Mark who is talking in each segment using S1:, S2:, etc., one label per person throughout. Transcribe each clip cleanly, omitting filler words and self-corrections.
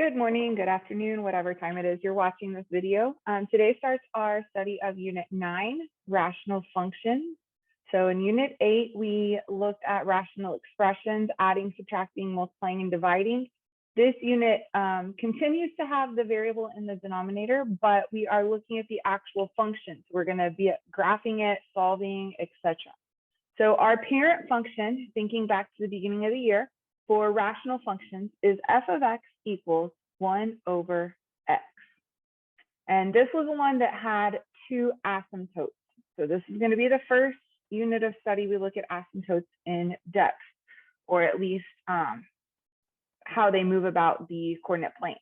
S1: Good morning, good afternoon, whatever time it is you're watching this video. Today starts our study of Unit 9, Rational Functions. So in Unit 8, we looked at rational expressions, adding, subtracting, multiplying, and dividing. This unit continues to have the variable in the denominator, but we are looking at the actual functions. We're going to be graphing it, solving, etc. So our parent function, thinking back to the beginning of the year, for rational functions is f of x equals 1 over x. And this was the one that had two asymptotes. So this is going to be the first unit of study we look at asymptotes in depth, or at least how they move about the coordinate plane.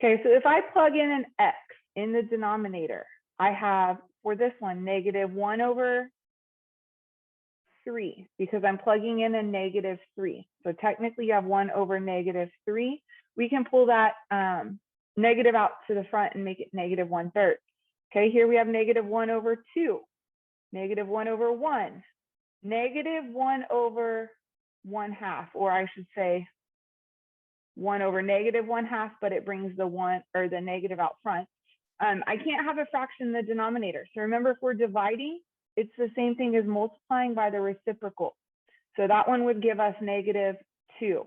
S1: Okay, so if I plug in an x in the denominator, I have, for this one, negative 1 over 3, because I'm plugging in a negative 3. So technically you have 1 over negative 3. We can pull that negative out to the front and make it negative 1/3. Okay, here we have negative 1 over 2, negative 1 over 1, negative 1 over 1/2, or I should say 1 over negative 1/2, but it brings the 1 or the negative out front. I can't have a fraction in the denominator. So remember, if we're dividing, it's the same thing as multiplying by the reciprocal. So that one would give us negative 2.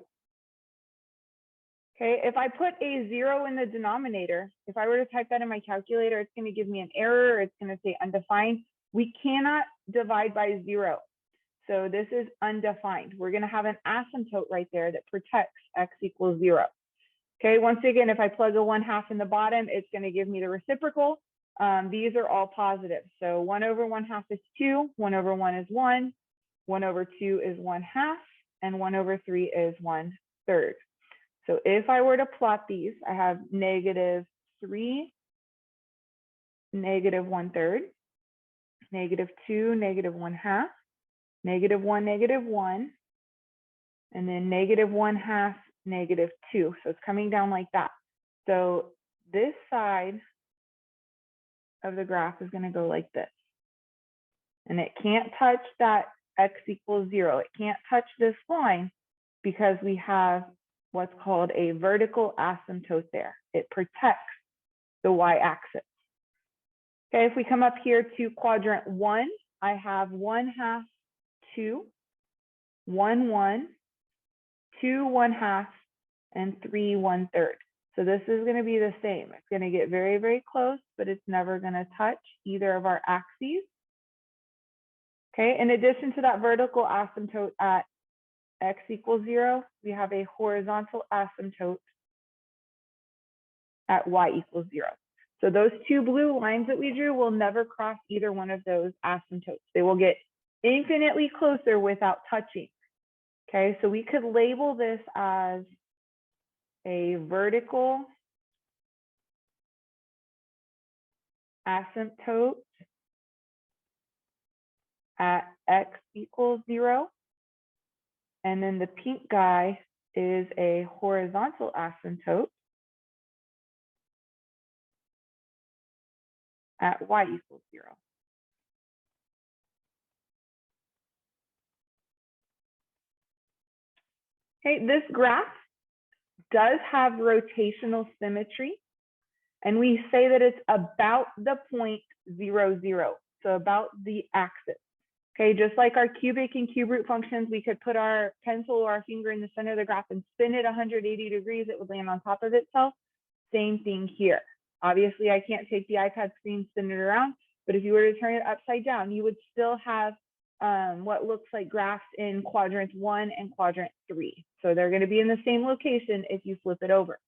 S1: Okay, if I put a 0 in the denominator, if I were to type that in my calculator, it's going to give me an error. It's going to say undefined. We cannot divide by 0. So this is undefined. We're going to have an asymptote right there that protects x equals 0. Okay, once again, if I plug a 1/2 in the bottom, it's going to give me the reciprocal. These are all positive. So 1 over 1/2 is 2, 1 over 1 is 1, 1 over 2 is 1/2, and 1 over 3 is 1/3. So if I were to plot these, I have negative 3, negative 1/3, negative 2, negative 1/2, negative 1, negative 1, and then negative 1/2, negative 2. So it's coming down like that. So this side of the graph is going to go like this. And it can't touch that x equals 0. It can't touch this line because we have what's called a vertical asymptote there. It protects the y-axis. Okay, if we come up here to quadrant 1, I have 1/2, 2, 1, 1, 2, 1/2, and 3, 1/3. So this is going to be the same. It's going to get very, very close, but it's never going to touch either of our axes. Okay, in addition to that vertical asymptote at x equals 0, we have a horizontal asymptote at y equals 0. So those two blue lines that we drew will never cross either one of those asymptotes. They will get infinitely closer without touching. Okay, so we could label this as a vertical asymptote at x equals 0. And then the pink guy is a horizontal asymptote at y equals 0. Okay, this graph does have rotational symmetry, and we say that it's about the point 0, 0, so about the axis. Okay, just like our cubic and cube root functions, we could put our pencil or our finger in the center of the graph and spin it 180 degrees, it would land on top of itself. Same thing here. Obviously, I can't take the iPad screen, spin it around, but if you were to turn it upside down, you would still have what looks like graphs in quadrant 1 and quadrant 3. So they're going to be in the same location if you flip it over.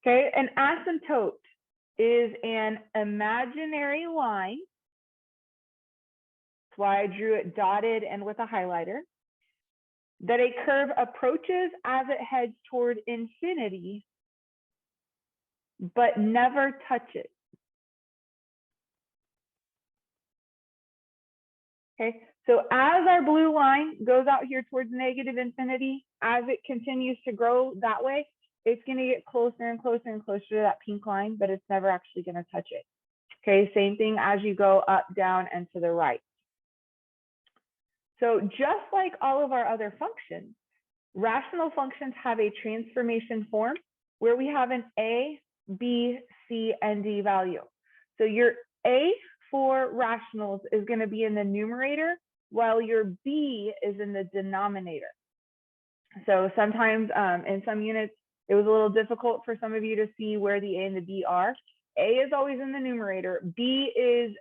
S1: Okay, an asymptote is an imaginary line. That's why I drew it dotted and with a highlighter. That a curve approaches as it heads toward infinity, but never touches. Okay, so as our blue line goes out here towards negative infinity, as it continues to grow that way, it's going to get closer and closer and closer to that pink line, but it's never actually going to touch it. Okay, same thing as you go up, down, and to the right. So just like all of our other functions, rational functions have a transformation form where we have an A, B, C, and D value. So your A for rationals is going to be in the numerator, while your B is in the denominator. So sometimes in some units, it was a little difficult for some of you to see where the A and the B are. A is always in the numerator. B is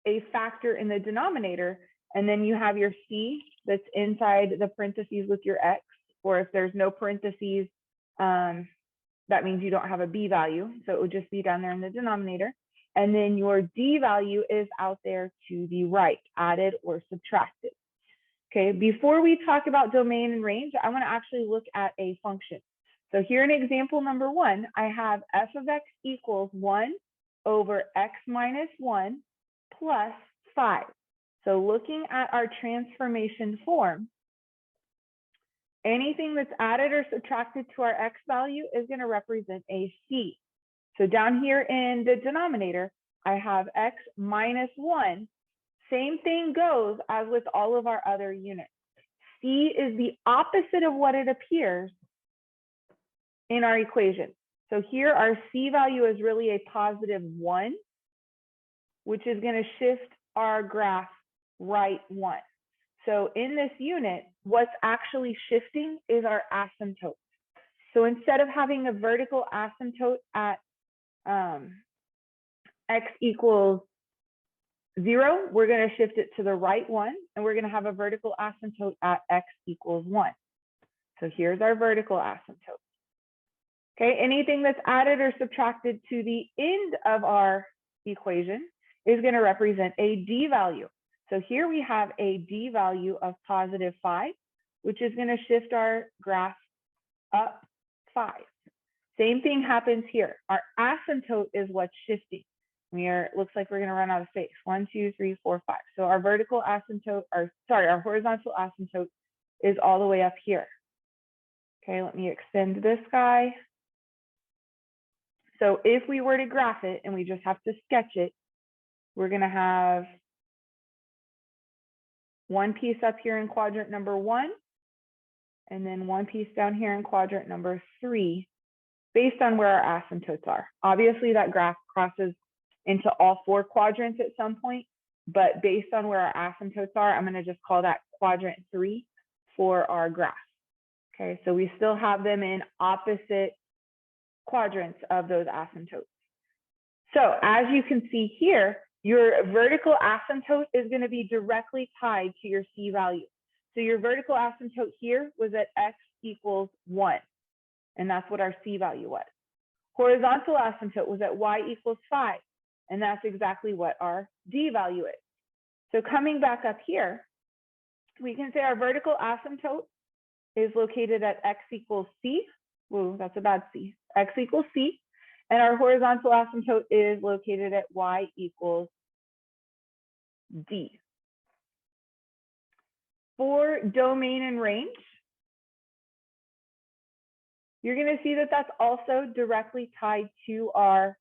S1: a factor in the denominator. And then you have your C that's inside the parentheses with your X, or if there's no parentheses, that means you don't have a B value. So it would just be down there in the denominator. And then your D value is out there to the right, added or subtracted. Okay, before we talk about domain and range, I want to actually look at a function. So here in example number 1, I have f of x equals 1 over x minus 1 plus 5. So looking at our transformation form, anything that's added or subtracted to our x value is going to represent a c. So down here in the denominator, I have x minus 1. Same thing goes as with all of our other units. C is the opposite of what it appears in our equation. So here our C value is really a positive 1, which is going to shift our graph right 1. So in this unit, what's actually shifting is our asymptote. So instead of having a vertical asymptote at x equals 0, we're going to shift it to the right 1, and we're going to have a vertical asymptote at x equals 1. So here's our vertical asymptote. Okay, anything that's added or subtracted to the end of our equation is going to represent a D value. So here we have a D value of positive 5, which is going to shift our graph up 5. Same thing happens here. Our asymptote is what's shifting. Looks like we're going to run out of space. 1, 2, 3, 4, 5. So our vertical asymptote, our horizontal asymptote is all the way up here. Okay, let me extend this guy. So if we were to graph it and we just have to sketch it, we're going to have one piece up here in quadrant number 1, and then one piece down here in quadrant number 3, based on where our asymptotes are. Obviously, that graph crosses into all 4 quadrants at some point, but based on where our asymptotes are, I'm going to just call that quadrant 3 for our graph. Okay, so we still have them in opposite quadrants of those asymptotes. So as you can see here, your vertical asymptote is going to be directly tied to your C value. So your vertical asymptote here was at x equals 1, and that's what our C value was. Horizontal asymptote was at y equals 5, and that's exactly what our D value is. So coming back up here, we can say our vertical asymptote is located at x equals C. Whoa, that's a bad C. X equals C. And our horizontal asymptote is located at y equals D. For domain and range, you're going to see that that's also directly tied to our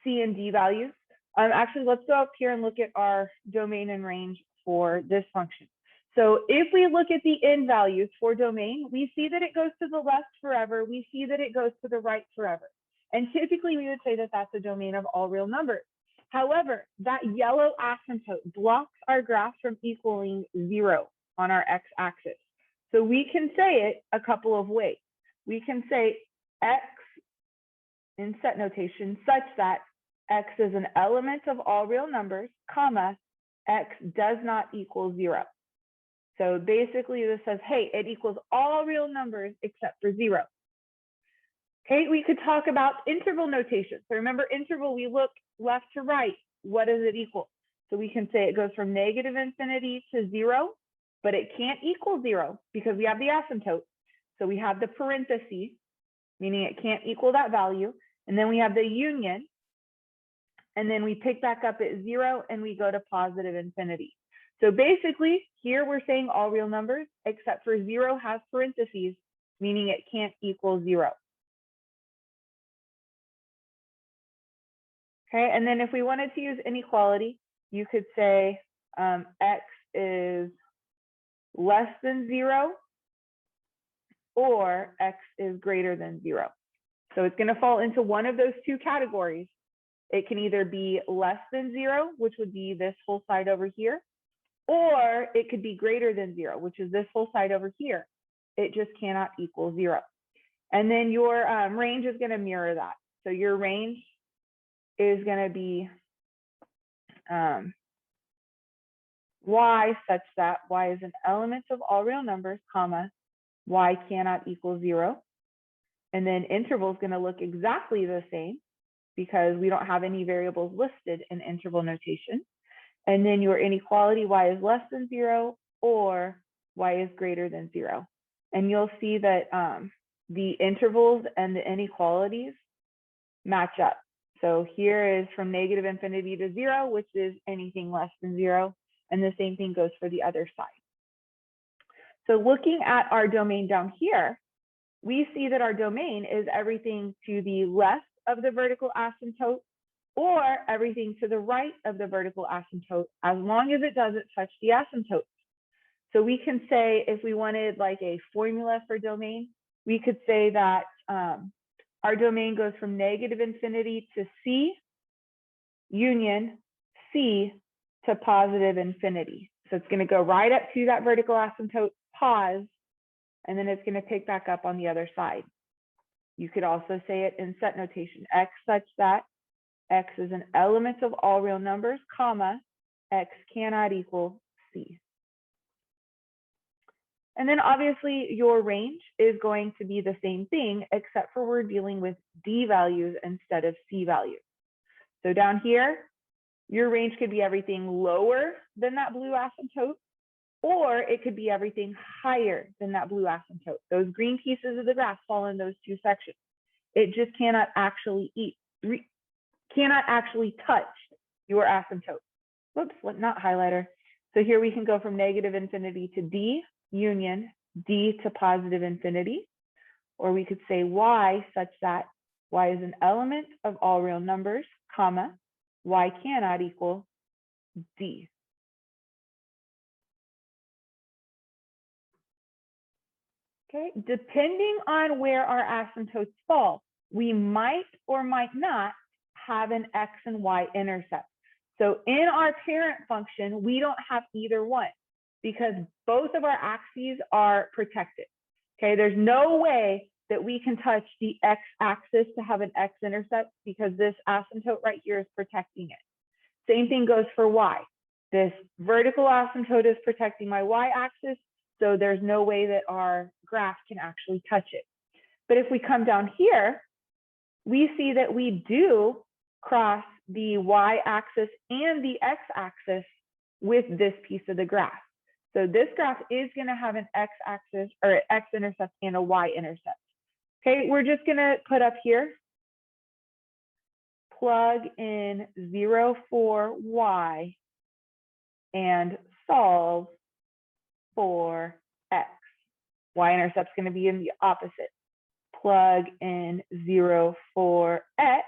S1: C and D values. Actually, let's go up here and look at our domain and range for this function. So if we look at the end values for domain, we see that it goes to the left forever. We see that it goes to the right forever. And typically we would say that that's a domain of all real numbers. However, that yellow asymptote blocks our graph from equaling 0 on our x-axis. So we can say it a couple of ways. We can say x in set notation such that x is an element of all real numbers, comma, x does not equal 0. So basically this says, hey, it equals all real numbers except for 0. Okay, we could talk about interval notation. So remember interval, we look left to right. What does it equal? So we can say it goes from negative infinity to 0, but it can't equal 0 because we have the asymptote. So we have the parentheses, meaning it can't equal that value. And then we have the union. And then we pick back up at 0 and we go to positive infinity. So basically, here we're saying all real numbers, except for 0 has parentheses, meaning it can't equal 0. Okay, and then if we wanted to use inequality, you could say x is less than 0 or x is greater than 0. So it's going to fall into one of those two categories. It can either be less than 0, which would be this whole side over here, or it could be greater than 0, which is this whole side over here. It just cannot equal 0. And then your range is going to mirror that. So your range is going to be y such that y is an element of all real numbers, comma, y cannot equal 0. And then interval is going to look exactly the same because we don't have any variables listed in interval notation. And then your inequality, y is less than 0 or y is greater than 0. And you'll see that the intervals and the inequalities match up. So here is from negative infinity to 0, which is anything less than 0. And the same thing goes for the other side. So looking at our domain down here, we see that our domain is everything to the left of the vertical asymptote or everything to the right of the vertical asymptote, as long as it doesn't touch the asymptote. So we can say, if we wanted like a formula for domain, we could say that our domain goes from negative infinity to C union C to positive infinity. So it's going to go right up to that vertical asymptote, pause, and then it's going to pick back up on the other side. You could also say it in set notation, x such that x is an element of all real numbers, comma, x cannot equal C. And then obviously your range is going to be the same thing, except for we're dealing with D values instead of C values. So down here, your range could be everything lower than that blue asymptote, or it could be everything higher than that blue asymptote. Those green pieces of the graph fall in those two sections. It just cannot actually touch your asymptote. Whoops, not highlighter. So here we can go from negative infinity to D union D to positive infinity, or we could say y such that y is an element of all real numbers, comma, y cannot equal D. Okay, depending on where our asymptotes fall, we might or might not have an x and y intercept. So in our parent function, we don't have either one because both of our axes are protected. Okay, there's no way that we can touch the x-axis to have an x-intercept because this asymptote right here is protecting it. Same thing goes for y. This vertical asymptote is protecting my y-axis, so there's no way that our graph can actually touch it. But if we come down here, we see that we do cross the y-axis and the x-axis with this piece of the graph. So this graph is going to have an x-axis or an x-intercept and a y-intercept. Okay, we're just going to put up here, plug in 0 for y and solve for x. Y-intercept is going to be in the opposite. Plug in 0 for x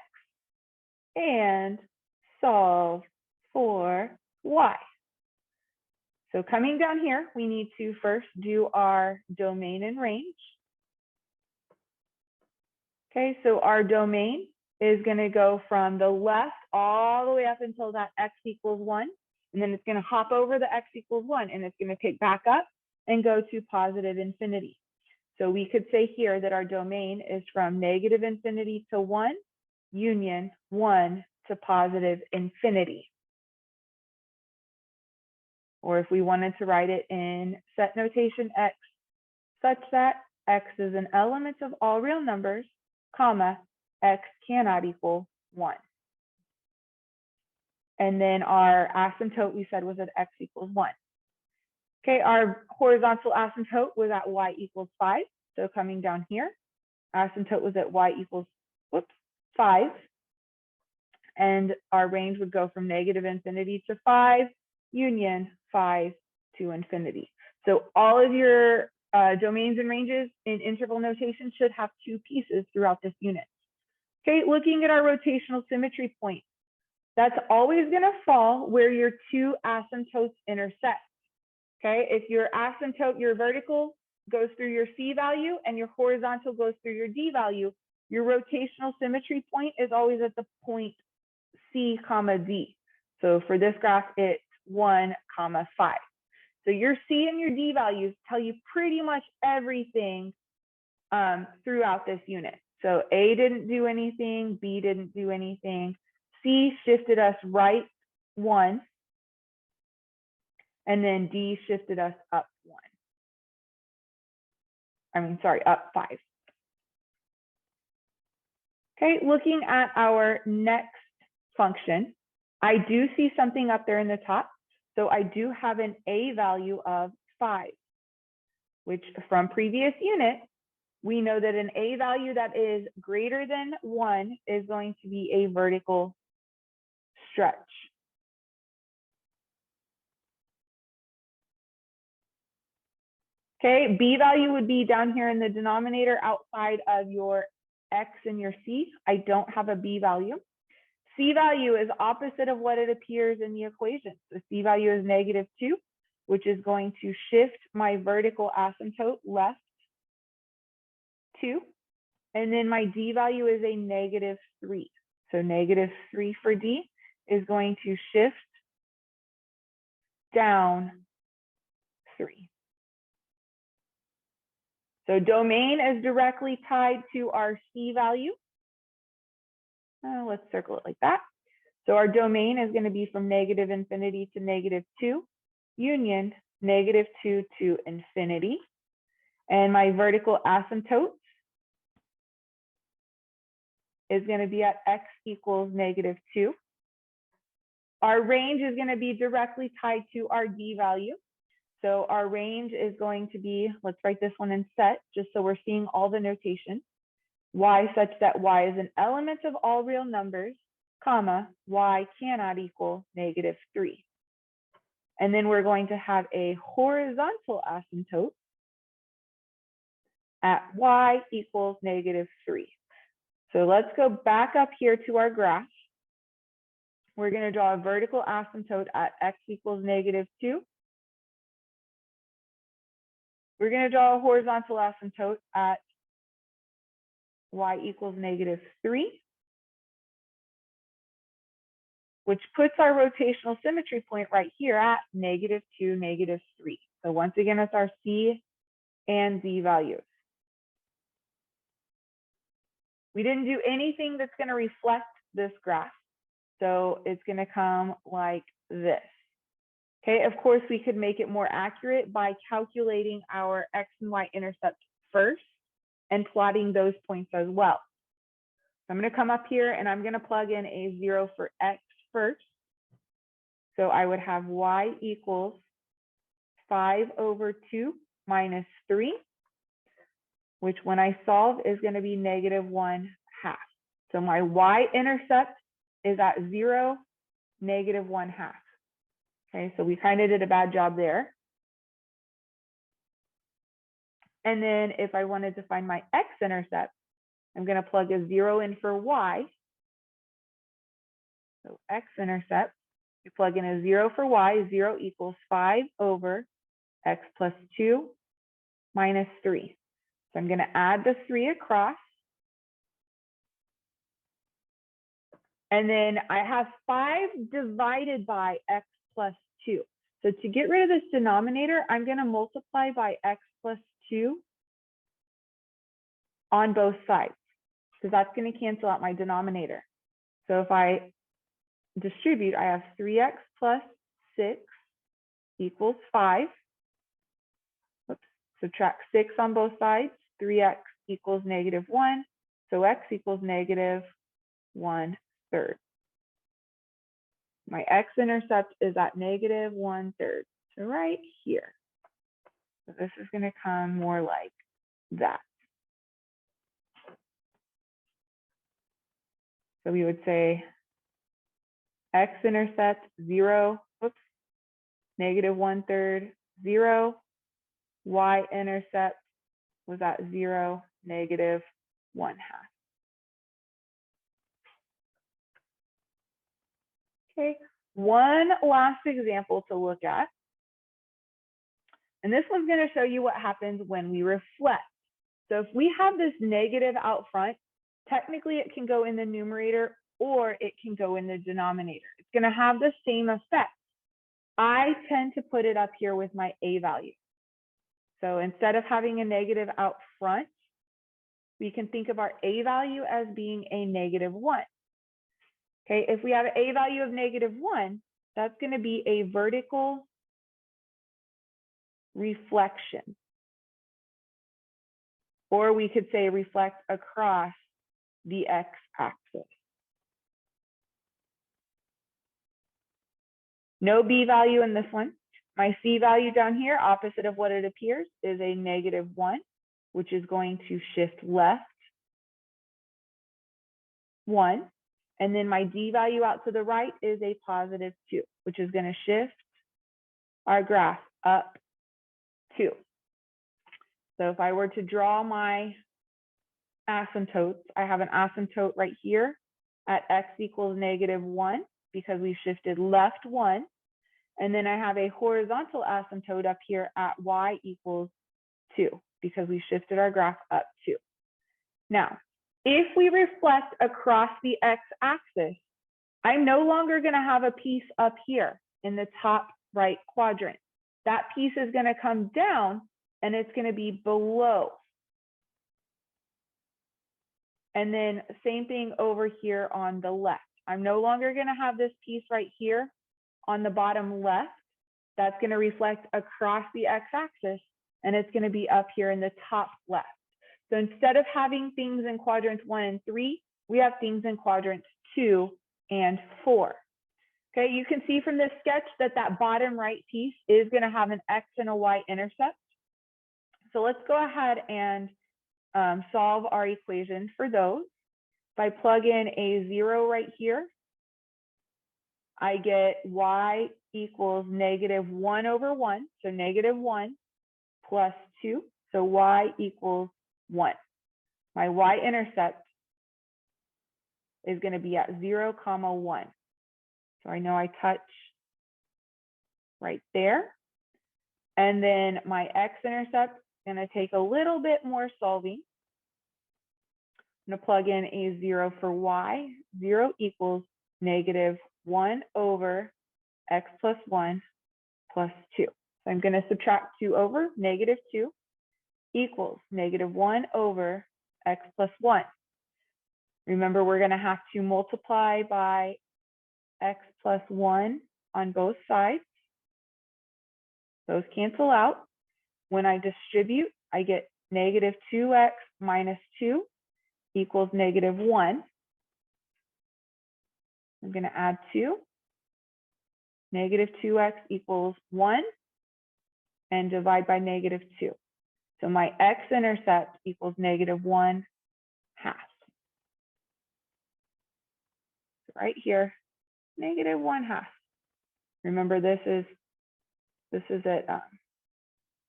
S1: and solve for y. So coming down here, we need to first do our domain and range. Okay, so our domain is going to go from the left all the way up until that x equals 1. And then it's going to hop over the x equals 1, and it's going to pick back up and go to positive infinity. So we could say here that our domain is from negative infinity to 1, union 1 to positive infinity. Or if we wanted to write it in set notation x, such that x is an element of all real numbers, comma, x cannot equal 1. And then our asymptote we said was at x equals 1. Okay, our horizontal asymptote was at y equals 5. So coming down here, asymptote was at y equals 5. And our range would go from negative infinity to 5, union 5 to infinity. So all of your domains and ranges in interval notation should have two pieces throughout this unit. Okay, looking at our rotational symmetry point, that's always going to fall where your two asymptotes intersect. Okay, if your asymptote, your vertical goes through your C value and your horizontal goes through your D value, Your rotational symmetry point is always at the point C comma D. So for this graph, it's 1 comma 5. So your C and your D values tell you pretty much everything throughout this unit. So A didn't do anything, B didn't do anything. C shifted us right 1, and then D shifted us up 1. Up 5. Okay, looking at our next function, I do see something up there in the top. So I do have an A value of 5, which from previous unit, we know that an A value that is greater than 1 is going to be a vertical stretch. Okay, B value would be down here in the denominator outside of your X and your C. I don't have a B value. C value is opposite of what it appears in the equation. So C value is -2, which is going to shift my vertical asymptote left 2. And then my D value is a -3. So -3 for D is going to shift down 3. So domain is directly tied to our C value. Let's circle it like that. So our domain is going to be from -infinity to -2, union -2 to infinity. And my vertical asymptote is going to be at X equals -2. Our range is going to be directly tied to our D value. So our range is going to be, let's write this one in set, just so we're seeing all the notation. Y such that Y is an element of all real numbers, comma, Y cannot equal -3. And then we're going to have a horizontal asymptote at Y equals -3. So let's go back up here to our graph. We're going to draw a vertical asymptote at X equals -2. We're going to draw a horizontal asymptote at Y equals -3, which puts our rotational symmetry point right here at -2, -3. So once again, it's our C and D values. We didn't do anything that's going to reflect this graph. So it's going to come like this. Okay, of course, we could make it more accurate by calculating our X and Y intercepts first and plotting those points as well. So I'm going to come up here and I'm going to plug in a 0 for X first. So I would have Y equals 5/2 minus 3, which when I solve is going to be -1/2. So my Y-intercept is at 0, -1/2. Okay, so we kind of did a bad job there. And then if I wanted to find my X-intercept, I'm going to plug a 0 in for Y. So X-intercept, you plug in a 0 for Y, 0 equals 5/X plus 2 minus 3. So I'm going to add the 3 across. And then I have 5 divided by X plus 2. So to get rid of this denominator, I'm going to multiply by X plus 2 on both sides, because that's going to cancel out my denominator. So if I distribute, I have 3X plus 6 equals 5. Oops. Subtract 6 on both sides. 3X equals -1. So X equals -1/3. My X-intercept is at -1/3. So right here. So this is going to come more like that. So we would say X-intercept 0, oops, -1/3, 0. Y-intercept was at 0, -1/2. Okay, one last example to look at. And this one's going to show you what happens when we reflect. So if we have this negative out front, technically it can go in the numerator or it can go in the denominator. It's going to have the same effect. I tend to put it up here with my a value. So instead of having a negative out front, we can think of our a value as being a -1. Okay, if we have an a value of -1, that's going to be a vertical reflection. Or we could say reflect across the x-axis. No b value in this one. My c value down here, opposite of what it appears, is a -1, which is going to shift left 1. And then my d value out to the right is a +2, which is going to shift our graph up 2. So if I were to draw my asymptotes, I have an asymptote right here at x equals -1 because we shifted left 1. And then I have a horizontal asymptote up here at y equals 2 because we shifted our graph up 2. Now, if we reflect across the x-axis, I'm no longer going to have a piece up here in the top right quadrant. That piece is going to come down and it's going to be below. And then same thing over here on the left. I'm no longer going to have this piece right here on the bottom left. That's going to reflect across the x-axis and it's going to be up here in the top left. So instead of having things in quadrants 1 and 3, we have things in quadrants 2 and 4. Okay, you can see from this sketch that that bottom right piece is going to have an x and a y intercept. So let's go ahead and solve our equation for those. If I plug in a 0 right here, I get y equals -1/1, so -1 plus 2, so y equals 1. My y-intercept is going to be at 0, 1. So I know I touch right there. And then my x-intercept is going to take a little bit more solving. I'm going to plug in a 0 for y. 0 equals -1/x plus 1 plus 2. So I'm going to subtract 2 over, -2 equals -1/x plus 1. Remember, we're going to have to multiply by x plus 1 on both sides. Those cancel out. When I distribute, I get -2x minus 2 equals -1. I'm going to add 2. -2x equals 1 and divide by -2. So my x-intercept equals -1/2. So right here, -1/2. Remember, this is at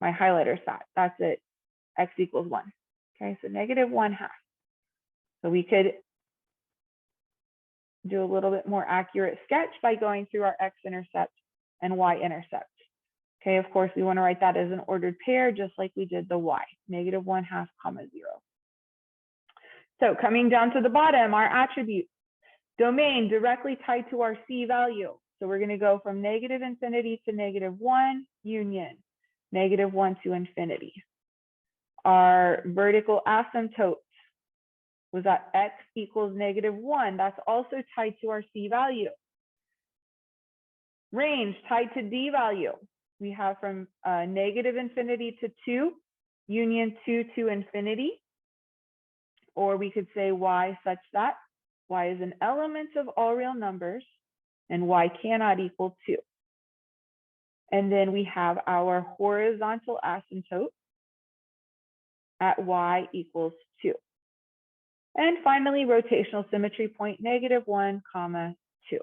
S1: my highlighter stat. That's at x equals 1. Okay, so -1/2. So we could do a little bit more accurate sketch by going through our x-intercept and y-intercept. Okay, of course, we want to write that as an ordered pair, just like we did the y, -1/2, 0. So coming down to the bottom, our attribute, domain directly tied to our c value. So we're going to go from -∞ to -1, union, -1 to infinity. Our vertical asymptote was at x equals -1. That's also tied to our c value. Range tied to d value. We have from -∞ to 2, union 2 to infinity. Or we could say y such that y is an element of all real numbers and y cannot equal 2. And then we have our horizontal asymptote at y equals 2. And finally, rotational symmetry point, -1, 2.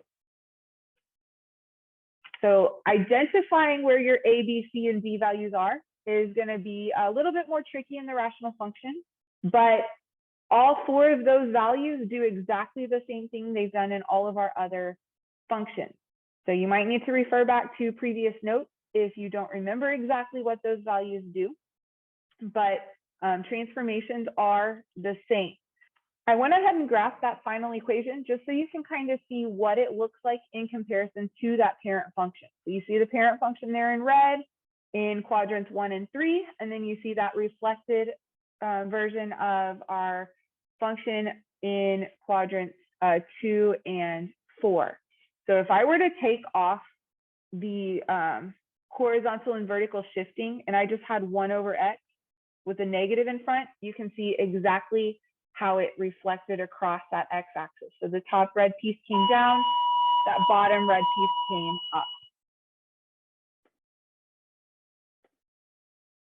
S1: So identifying where your a, b, c, and d values are is going to be a little bit more tricky in the rational function, but all 4 of those values do exactly the same thing they've done in all of our other functions. So you might need to refer back to previous notes if you don't remember exactly what those values do, but transformations are the same. I went ahead and graphed that final equation just so you can kind of see what it looks like in comparison to that parent function. So you see the parent function there in red in quadrants 1 and 3, and then you see that reflected version of our function in quadrants 2 and 4. So if I were to take off the horizontal and vertical shifting, and I just had 1 over x with a negative in front, you can see exactly how it reflected across that x-axis. So the top red piece came down, that bottom red piece came up.